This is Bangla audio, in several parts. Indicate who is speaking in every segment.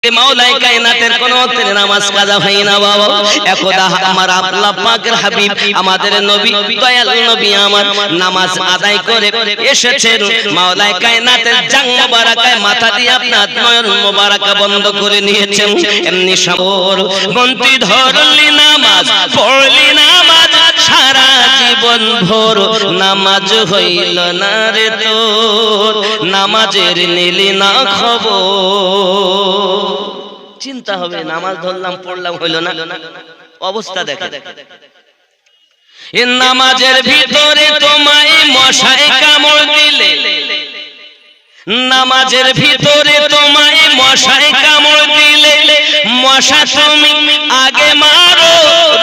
Speaker 1: মাওলাই কায়নাতের কোন নামাজ কাজা হয় না বাবা। একদা আমার আল্লাহ পাকের হাবিব আমাদের নবী দয়াল নবী আমার নামাজ আদায় করে এসেছেন। মাওলাই কায়নাতের জাং মোবারকায় মাথা দিয়ে আপনার নয়ন মোবারকা বন্ধ করে নিয়েছেন। এমনি সাবর গন্তি ধরলি নামাজ পড়লি নামাজ সারা জীবন ভোর নামাজ হইল না রে তোর, নামাজের নিলি না খবর। চিন্তা হবে, নামাজ ধরলাম পড়লাম হইল না, অবস্থা দেখে। নামাজের ভিতরে তোমায় মশায় কামড় দিলে, নামাজের ভিতরে তোমায় মশায় কামড় দিলে, মশা তুমি আগে মারো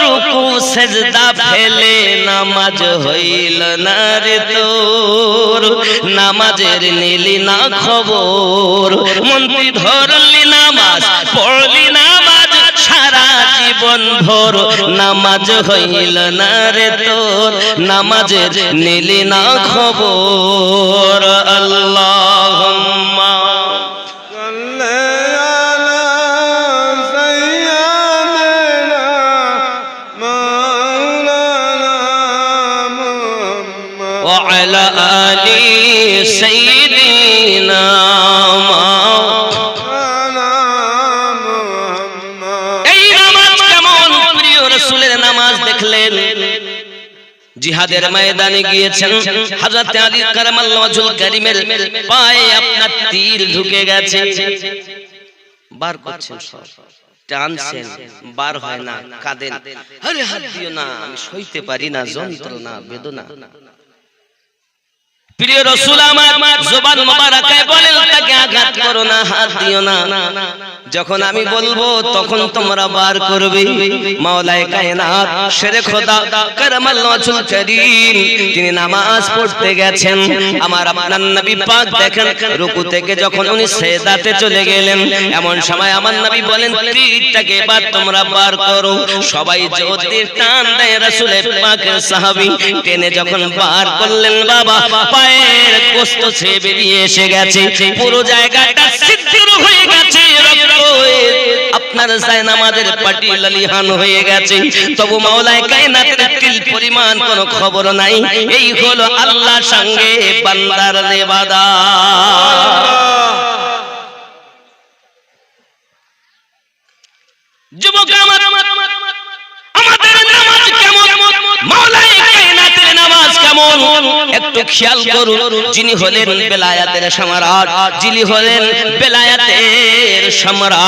Speaker 1: রুকু সেজদা ফেলে, নামাজ হইল না রে তোর, নামাজের নিলি না খবর। মন্ত্রী ধরলি নামাজ পড়লি নামাজ সারা জীবন ভোর, নামাজ হইল না রে তোর, নামাজের নিলি না খবর। আল্লাহুম্মা وعلى آل سيدنا এই নামাজ কেমন? প্রিয় রাসূলের নামাজ দেখলেন, জিহাদের ময়দানে গিয়েছেন, হযরত আলী কারামাল্লাহু ওয়াজহুল কারীমের পায়ে আপনার তীর ঢুকে গেছে, বার করছেন, সব টানছেন, বার হয় না, কাঁদেন, আরে হাত দিও না, আমি সইতে পারি না যন্ত্রণা বেদনা। প্রিয় রাসূল আমার জবান মোবারকায় বলেন, তাকে আঘাত করো না, হাত দিও না, যখন আমি বলবো তখন তোমরা বার করবে। মাওলাই কায়নাত শেরে খোদা কারামাল্লাহু ওয়াজহুল কারীম তিনি নামাজ পড়তে গেছেন। আমার আপনার নবী পাক দেখেন, রুকু থেকে যখন উনি সিজদাতে চলে গেলেন, এমন সময় আমার নবী বলেন, তীরটাকে এবার তোমরা বার করো। সবাই জোর দিয়ে টান দেয়, রাসূলের পাকের সাহাবী টেনে যখন বার করলেন, বাবা পায়ের গোশত ছেয়ে বেরিয়ে এসে গেছে, পুরো জায়গাটা ছিদ্র হয়ে গেছে, আপনার জায়নামাজের পাটি লালিহান হয়ে গেছে, তবু মাওলাই কায়নাতের তিল পরিমাণ কোনো খবর নাই। এই হলো আল্লাহর সঙ্গে বান্দার ইবাদত। যুবক আমার, আমাদের নামাজ কেমন? মাওলাই কায়নাতের নামাজ কেমন একটু খেয়াল করুন। যিনি হলেন বেলায়েতের সম্রাট, যিনি হলেন বেলায়েতের সম্রাট,